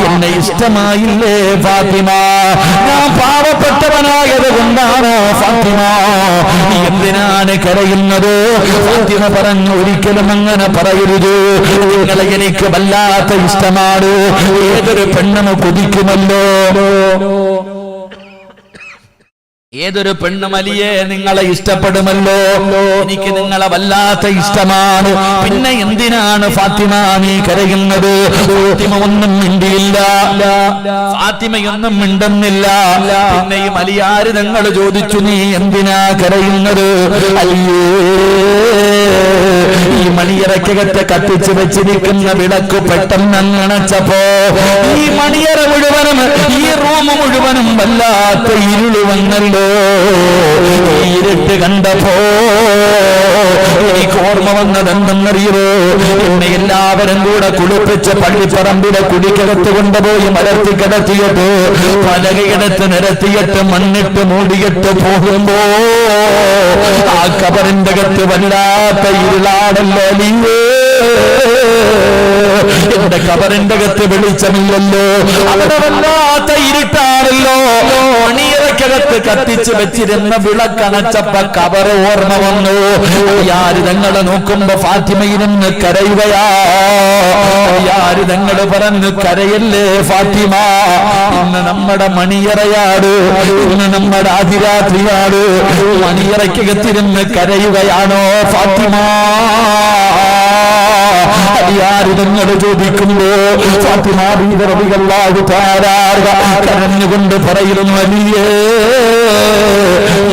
എന്നെ ഇഷ്ടമായില്ലേ ഫാത്തിമ? ഞാൻ പാവപ്പെട്ടവനായത് കൊണ്ടാണോ ഫാത്തിമ? നീ എന്തിനാണ് കരയുന്നത്? ഫാത്തിമ പറഞ്ഞു, ഒരിക്കലും അങ്ങനെ പറയരുത്. നിങ്ങളെ എനിക്ക് വല്ലാത്ത ഇഷ്ടമാണ്. ഏതൊരു പെണ്ണും കൊതിക്കുമല്ലോ, ഏതൊരു പെണ്ണുമലിയെ നിങ്ങളെ ഇഷ്ടപ്പെടുമല്ലോ. എനിക്ക് നിങ്ങളെ വല്ലാത്ത ഇഷ്ടമാണ്. പിന്നെ എന്തിനാണ് ഫാത്തിമ നീ കരയുന്നത്? ഫാത്തിമ ഒന്നും മിണ്ടിയില്ല, ഫാത്തിമയൊന്നും മിണ്ടുന്നില്ല. പിന്നെയും അലിയാര് നിങ്ങൾ ചോദിച്ചു, നീ എന്തിനാ കരയുന്നത്? അയ്യേ, ഈ മണിയറക്കകത്ത് കത്തിച്ചു വെച്ചിരിക്കുന്ന വിളക്ക് പെട്ടെന്ന് അണച്ചപ്പോ ഈ മണിയറ മുഴുവനും, ഈ റൂം മുഴുവനും വല്ലാത്ത ഇരുള് വന്നല്ലോ. ഇരുട്ട് കണ്ടപ്പോ എനിക്ക് ഓർമ്മ വന്നത് എന്തെന്നറിയോ? എന്നെ എല്ലാവരും കൂടെ കുളിപ്പിച്ച് പള്ളിപ്പറമ്പിലെ കുടിക്കകത്ത് കൊണ്ടുപോയി മലർത്തി കിടത്തിയിട്ട് പലകയെടുത്ത് നിരത്തിയിട്ട് മണ്ണിട്ട് മൂടിയിട്ട് പോകുമ്പോ ആ കബറിന്റെ അകത്ത് വല്ലാത്ത ഇരുളാടല്ലോ. എന്റെ കബറിന്റെ അകത്ത് വെളിച്ചമില്ലല്ലോ, അവിടെ വല്ലാത്ത ഇരുട്ടാണല്ലോ. മണിയറക്കകത്ത് കത്തിച്ചു വെച്ചിരുന്ന വിളക്കണച്ചപ്പ കബറ് ഓർമ്മ വന്നു. യാര് തങ്ങളെ നോക്കുമ്പോ ഫാത്തിമയിരുന്ന് കരയുകയാ. യാര് തങ്ങള് പറഞ്ഞു, കരയല്ലേ ഫാത്തിമ, ഇന്ന് നമ്മുടെ മണിയറയാണ്, ഇന്ന് നമ്മുടെ അതിരാത്രിയാണ്. മണിയറക്കകത്തിരുന്ന് കരയുകയാണോ ഫാത്തിമ? അടിയാര് നിങ്ങൾ ചോദിക്കുമ്പോ ഫാത്തിമ ബീവി റളിയല്ലാഹു തആല കരഞ്ഞുകൊണ്ട് പറയുന്നു, അലിയേ,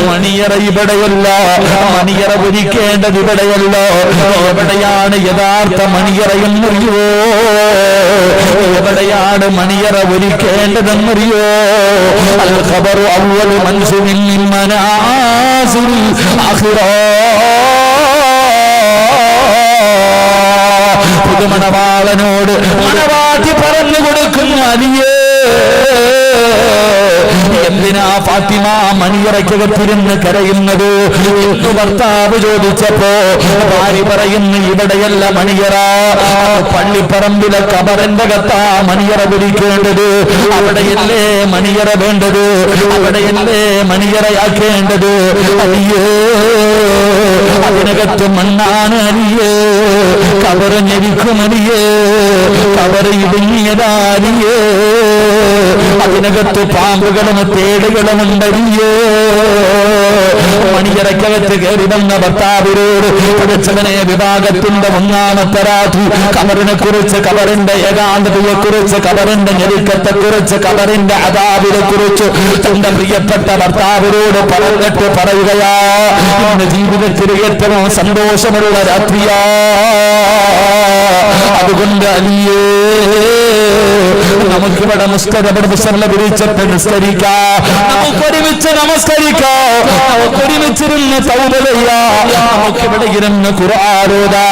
മണിയറ ഇവിടെയല്ല, മണിയറ ഒരുക്കേണ്ടത് ഇവിടെയല്ല. എവിടെയാണ് യഥാർത്ഥ മണിയറയെന്നറിയോ? എവിടെയാണ് മണിയറ ഒരുക്കേണ്ടതെന്നറിയോ? അൽ ഖബറു അവ്വലു മൻസിലിൻ മിൻ മനാസിൽ ആഖിറ. പുതുമണവാളനോട് മണവാട്ടി പറഞ്ഞു കൊടുക്കുന്ന അലിയേ, എന്തിനാ ഫാത്തിമ മണിയറയ്ക്കകത്തിരുന്ന് കരയുന്നത് എന്ന് ഭർത്താവ് ചോദിച്ചപ്പോ ഭാര്യ പറയുന്നു, ഇവിടെയല്ല മണിയറ, പള്ളിപ്പറമ്പിലെ കബറിന്റെ അകത്താ മണിയറ പിടിക്കേണ്ടത്. അവിടെയല്ലേ മണിയറ വേണ്ടത്, അവിടെയല്ലേ മണിയറയാക്കേണ്ടത്. അലിയേ, അതിനകത്ത് മണ്ണാണ് അലിയേ, കബറ് ഞെരിക്കും അലിയേ, കബറ് ഇടുങ്ങിയതാലിയേ, അതിനകത്ത് പാമ്പുകളും തേടുകളും ഉണ്ടറിയേ. മണിയറക്കകത്ത് കയറി വന്ന ഭർത്താവിനോട് പഠിച്ചവനെ, വിഭാഗത്തിന്റെ ഒന്നാമത്തെ രാത്രി കബറിനെ കുറിച്ച്, കബറിന്റെ ഏകാന്തതയെ കുറിച്ച്, കബറിന്റെ ഞെരുക്കത്തെ കുറിച്ച്, കബറിന്റെ അദാബിനെ കുറിച്ച് തന്റെ പ്രിയപ്പെട്ട ഭർത്താവിനോട് പറഞ്ഞിട്ട് പറയുകയാ, ഇന്ന് ജീവിതത്തിൽ ഏറ്റവും സന്തോഷമുള്ള രാത്രിയാ. അതുകൊണ്ട് അലിയേ, നമുക്കിവിടെ മുസ്തറബിസല്ല വിരിച്ചിട്ട് നിസ്കരിക്കാം, നമുക്കൊരുമിച്ച് നമസ്കരിക്കാം, നമുക്കൊരുമിച്ചിരുന്ന് തൗബ ചെയ്യാം, നമുക്കിവിടെ ഇരുന്ന് ഖുർആനോദാ.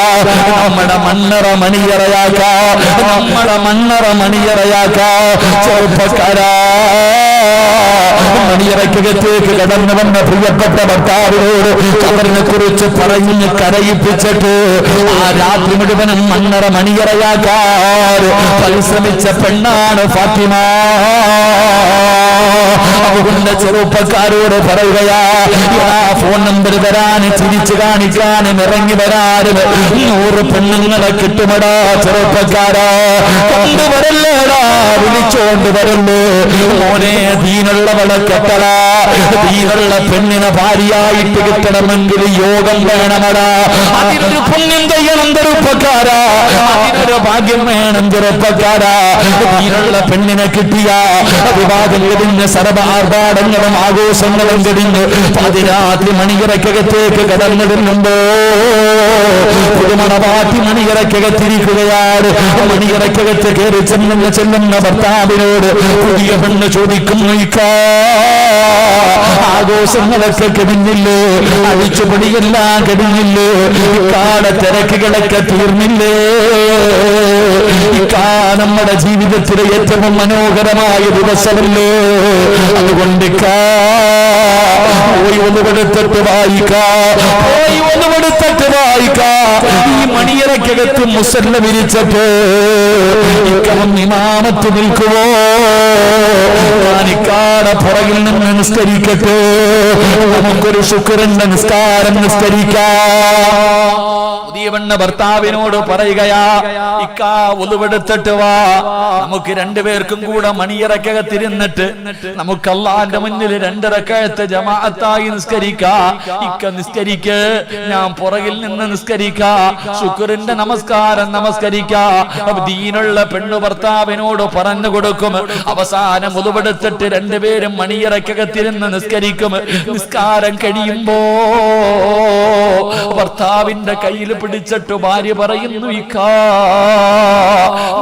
നമ്മുടെ മണ്ണറ മണിയറയാക്കാം, നമ്മുടെ മണ്ണറ മണിയറയാക്കാം. ചെറുപ്പക്കാരാ, മണിയറയ്ക്കകത്തേക്ക് കടന്നു വന്ന പ്രിയപ്പെട്ട ഭർത്താവിനോട് കബറിനെ കുറിച്ച് പറഞ്ഞ് കരയിപ്പിച്ചിട്ട് ആ രാത്രി മുഴുവനും മണ്ണറ മണിയറയാക്കാൻ പരിശ്രമിച്ച പെണ്ണാണ് ഫാത്തിമ. അതുകൊണ്ട് എന്റെ ചെറുപ്പക്കാരോട് പറയുകയാ, ഫോൺ നമ്പർ തരാൻ, ചിരിച്ചു കാണിക്കാനും ഇറങ്ങി വരാനും 100 പെണ്ണുങ്ങളെ കിട്ടുമടാ ചെറുപ്പക്കാരാ. കൊണ്ടുവരല്ലേടാ, വിളിച്ചോണ്ട് വരല്ലേ മോനെ. ദീനുള്ളവളെ കെട്ടടാ. ദീനുള്ള പെണ്ണിനെ ഭാര്യയായിട്ട് കിട്ടണമെങ്കിൽ യോഗം വേണമടാ. അതിനൊരു പുണ്യം ചെയ്യണം ചെറുപ്പക്കാരാ, അതിനൊരു ഭാഗ്യം വേണം ചെറുപ്പക്കാരാ. ദീനുള്ള പെണ്ണിനെ കിട്ടിയ വിവാഹം കഴിഞ്ഞ് സർവ ആർഭാടങ്ങളും ആഘോഷങ്ങളും കഴിഞ്ഞ് 13 മണിയറക്കകത്തേക്ക് കടന്നിടുന്നുണ്ടോ പുതുമണവാട്ടി മണിയറക്കകത്തിരിക്കുകയാണ്. മണിയറക്കകത്ത് കയറി ചെല്ലുന്ന ഭർത്താവിനോട് പുതിയ പെണ്ണ് ചോദിക്കുന്നു, ആഘോഷങ്ങളൊക്കെ കഴിഞ്ഞില്ലേ, അഴിച്ചുപൊടിയെല്ലാം കഴിഞ്ഞില്ലേ, ഇക്കാടെ തിരക്കുകളൊക്കെ തീർന്നില്ലേ, നമ്മുടെ ജീവിതത്തിലെ ഏറ്റവും മനോഹരമായ ദിവസമല്ലേ, അതുകൊണ്ട് പോയി ഒന്നുകൊടുത്തിട്ട് വായിക്കാ. ഈ മണിയറക്കകത്ത് മുസല്ല വിരിച്ചിട്ട് ഇമാമത്ത് നിൽക്കുവോ, ഞാനിക്കാടെ പുറകിൽ നിന്ന് നിസ്കരിക്കട്ടെ, നമുക്കൊരു ശുക്രന്റെ നിസ്കാരം നിസ്കരിക്കാം. പുതിയ പെണ്ണ് ഭർത്താവിനോട് പറയുകയാ, ഇക്കാ ഒലുവെടുത്തിട്ട് വാ, നമുക്ക് 2 പേർക്കും കൂടെ മണിയറക്കകത്തിരുന്നിട്ട് നമുക്ക് അല്ലാഹുവിന്റെ മുന്നിൽ 2 റക്അത്ത് ജമാഅത്തായി നിസ്കരിക്കാ. ഇക്ക നിസ്കരിക്ക്, ഞാൻ പുറകിൽ നിന്ന് നിസ്കരിക്കാ, ശുക്രിന്റെ നമസ്കാരം നമസ്കരിക്കാ. ദീനുള്ള പെണ്ണു ഭർത്താവിനോട് പറഞ്ഞു കൊടുക്കും. അവസാനം ഒലുവെടുത്തിട്ട് 2 പേരും മണിയറക്കകത്തിരുന്ന് നിസ്കരിക്കും. നിസ്കാരം കഴിയുമ്പോ ഭർത്താവിന്റെ കയ്യിൽ പിടിച്ചിട്ട് ഭാര്യ പറയുന്നു, ഇക്കാ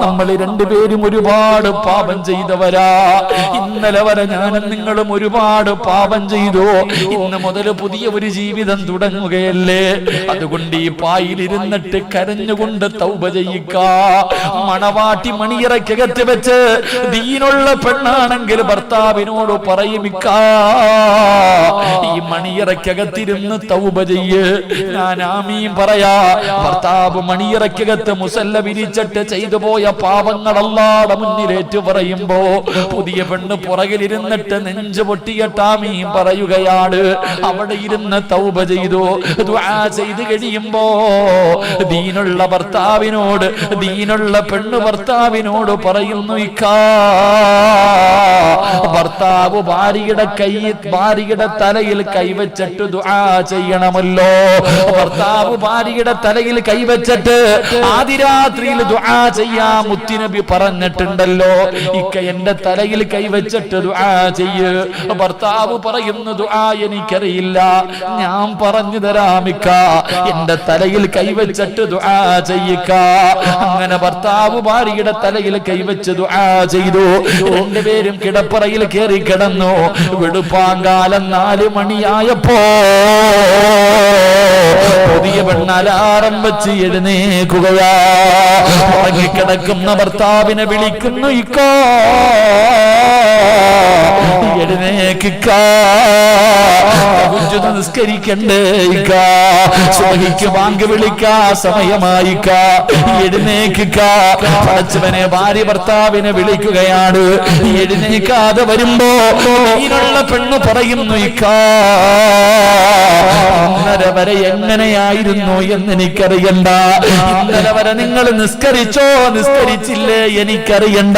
നമ്മൾ 2 പേരും ഒരുപാട് പാപം ചെയ്തവരാ. ഇന്നലെ വരെ ഞാനും നിങ്ങളും ഒരുപാട് പാപം ചെയ്തു. ഇന്ന് മുതൽ പുതിയ ഒരു ജീവിതം തുടങ്ങുകയല്ലേ, അതുകൊണ്ട് ഈ പായിലിരുന്നിട്ട് കരഞ്ഞുകൊണ്ട് തൗബ ചെയ്യിക്ക. മണവാട്ടി മണിയറക്കകത്ത് വെച്ച് ദീനുള്ള പെണ്ണാണെങ്കിൽ ഭർത്താവിനോട് പറയും, ഇക്കാ ഈ മണിയറക്കകത്തിരുന്ന് തൗബ ചെയ്യ്, ഞാൻ ആമീൻ പറയാ. ഭർത്താവ് മണിയറക്കകത്ത് മുസല്ല വിരിച്ചിട്ട് ചെയ്തു പോയ പാപങ്ങൾ അല്ലാഹുവിന്റെ മുന്നിലേറ്റു പറയുമ്പോ പുതിയ പെണ്ണ് പുറകിലിരുന്നിട്ട് നെഞ്ചു പൊട്ടിയിട്ട് ആമീൻ പറയുകയാണ്. അവിടെ ഇരുന്ന് തൗബ ചെയ്തു, ദുആ ചെയ്ത് കഴിയുമ്പോ ദീനുള്ള ഭർത്താവിനോട്, ദീനുള്ള പെണ്ണ് ഭർത്താവിനോട് പറയുന്നു, ഇക്കാ ഭർത്താവ് ഭാര്യയുടെ തലയിൽ കൈവച്ചിട്ട് ദുആ ചെയ്യണമല്ലോ. ഭർത്താവ് ഭാര്യയുടെ തലയിൽ കൈവച്ചിട്ട് ആദിരാത്രിയിൽ ദുആ ചെയ്യാ മുത്തുനബി പറഞ്ഞിട്ടുണ്ടല്ലോ. ഇക്ക എന്റെ തലയിൽ കൈവച്ചിട്ട് ദുആ ചെയ്യ്. ഭർത്താവ് പറയുന്നു, ദുആ എനിക്കറിയില്ല, ഞാൻ പറഞ്ഞു തരാം ഇക്ക, എന്റെ തലയിൽ കൈവച്ചിട്ട് ദുആ ചെയ്യിക്ക. അങ്ങനെ ഭർത്താവ് ഭാര്യയുടെ തലയിൽ കൈവച്ച് ദുആ ചെയ്തു. 2 പേരും കിടപ്പറയിൽ കയറി കിടന്നു. വെളുപ്പാങ്കാലം 4 മണിയായപ്പോ പുതിയ പെണ്ണ് അലാറം വെച്ച് എഴുന്നേക്കുകയാ. ഉറങ്ങിക്കിടക്കുന്ന ഭർത്താവിനെ വിളിക്കുന്നു, ഇക്കാ എഴുന്നേക്കിക്ക, നിസ്കരിക്കണ്ടേ ഇക്ക, സുബഹിക്ക് ബാങ്ക് വിളിക്കാ സമയമായിക്ക, എഴുന്നേക്കിക്ക. പടച്ചവനെ ഭാര്യ ഭർത്താവിനെ വിളിക്കുകയാണ്. എഴുന്നേക്കാതെ വരുമ്പോ ഇതിനുള്ള പെണ്ണ് പറയുന്നു, ഇക്ക ഇന്നലെ വരെ എങ്ങനെയായിരുന്നു എന്ന് എനിക്കറിയണ്ട, ഇന്നലെ വരെ നിങ്ങൾ നിസ്കരിച്ചോ നിസ്കരിച്ചില്ലേ എനിക്കറിയണ്ട,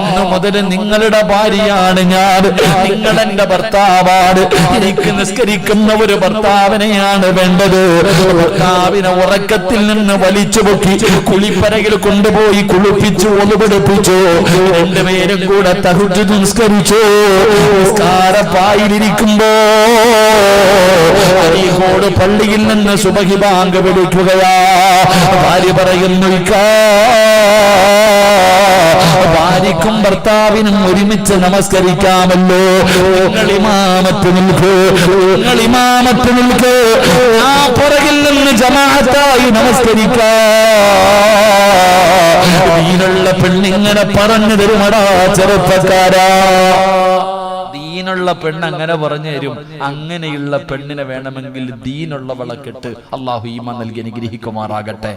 ഇന്ന് മുതൽ നിങ്ങളുടെ ഭാര്യയാണ് ഞാൻ, നിങ്ങൾ എന്റെ ഭർത്താവാണ്, എനിക്ക് നിസ്കരിക്കുന്ന ഒരു ഭർത്താവിനെയാണ് വേണ്ടത്. ഭർത്താവിനെ ഉറക്കത്തിൽ നിന്ന് വലിച്ചു പൊക്കി കുളിപ്പരയിൽ കൊണ്ടുപോയി കുളിപ്പിച്ചു, ഒലുപിടിപ്പിച്ചു. 2 പേരും കൂടെ തഹജ്ജുദ് നിസ്കരിച്ചു. നിസ്കാരപ്പായിലിരിക്കുമ്പോ അരീക്കോട് പള്ളിയിൽ നിന്ന് സുബഹി ബാങ്ക് വിളിക്കുകയാ. ഭാര്യ പറയുന്നു, ഭാര്യക്കും ഭർത്താവിനും ഒരുമിച്ച് നമസ്കരിക്കാമല്ലോ, നിങ്ങൾ ഇമാമത്ത് നിൽക്ക്, നിങ്ങൾ ഇമാമത്ത് നിൽക്ക്, ആ പുറകിൽ നിന്ന് ജമാഅത്തായി നമസ്കരിക്കാ. ദീനുള്ള പെണ്ണിങ്ങനെ പറഞ്ഞു തരുമടാ ചെറുപ്പക്കാരാ, ദീനുള്ള പെണ്ണ് അങ്ങനെ പറഞ്ഞു തരും. അങ്ങനെയുള്ള പെണ്ണിനെ വേണമെങ്കിൽ ദീനുള്ളവളെ കെട്ട്. അല്ലാഹു ഈമാൻ നൽകി അനുഗ്രഹിക്കുമാറാകട്ടെ.